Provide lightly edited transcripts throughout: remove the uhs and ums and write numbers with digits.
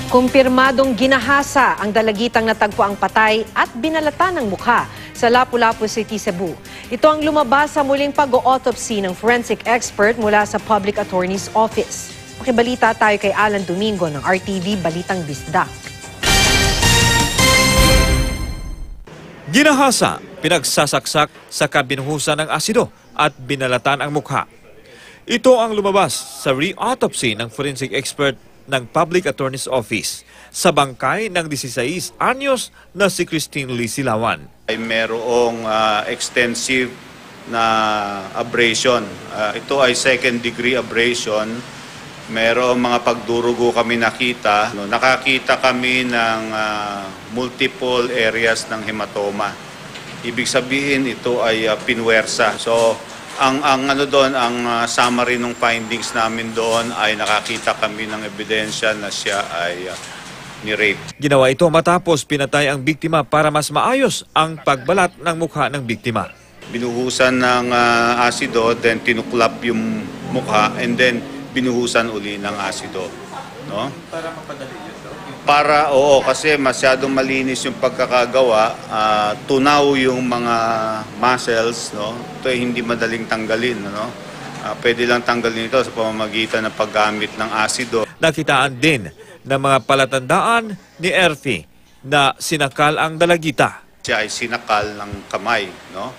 Kumpirmadong ginahasa ang dalagitang natagpo ang patay at binalatan ng mukha sa Lapu-Lapu City, Cebu. Ito ang lumabas sa muling pag-autopsy ng forensic expert mula sa Public Attorney's Office. Makibalita tayo kay Alan Domingo ng RTV Balitang Bisdak. Ginahasa, pinagsasaksak sa kabinuhusan ng asido at binalatan ang mukha. Ito ang lumabas sa re-autopsy ng forensic expert ng Public Attorney's Office sa bangkay ng 16 anyos na si Christine Lee Silawan. Ay merong extensive na abrasion. Ito ay second degree abrasion. Merong mga pagdurugo kami nakita. Nakakita kami ng multiple areas ng hematoma. Ibig sabihin ito ay pinwersa. So ang summary ng findings namin doon ay nakakita kami ng ebidensya na siya ay ni-rape. Ginawa ito matapos pinatay ang biktima para mas maayos ang pagbalat ng mukha ng biktima. Binuhusan ng asido, then tinuklap yung mukha, and then binuhusan uli ng asido. No? Para mapadali yun? Oo, kasi masyadong malinis yung pagkakagawa, tunaw yung mga muscles, no? Ito ay hindi madaling tanggalin, no? Pwede lang tanggalin ito sa pamamagitan ng paggamit ng asido. Nakitaan din ng mga palatandaan ni Erfi na sinakal ang dalagita. Siya ay sinakal ng kamay, no?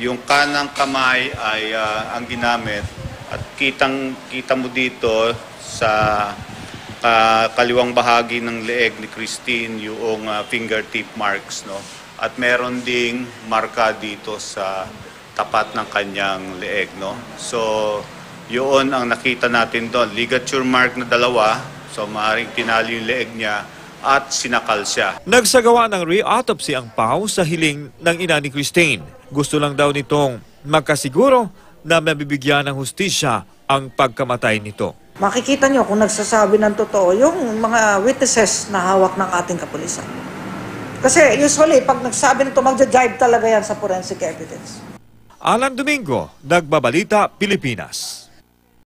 Yung kanang kamay ay ang ginamit at kita mo dito sa kaliwang bahagi ng leeg ni Christine yung fingertip marks, no? At meron ding marka dito sa tapat ng kanyang leeg, no? So, yun ang nakita natin doon. Ligature mark na dalawa, so maaaring tinali yung leeg niya at sinakal siya. Nagsagawa ng re-autopsy ang PAO sa hiling ng ina ni Christine. Gusto lang daw nitong magkasiguro na mabibigyan ng hustisya ang pagkamatay nito. Makikita nyo kung nagsasabi ng totoo yung mga witnesses na hawak ng ating kapulisan. Kasi usually, pag nagsabi nito, magja-jive talaga yan sa forensic evidence. Alan Domingo, Nagbabalita, Pilipinas.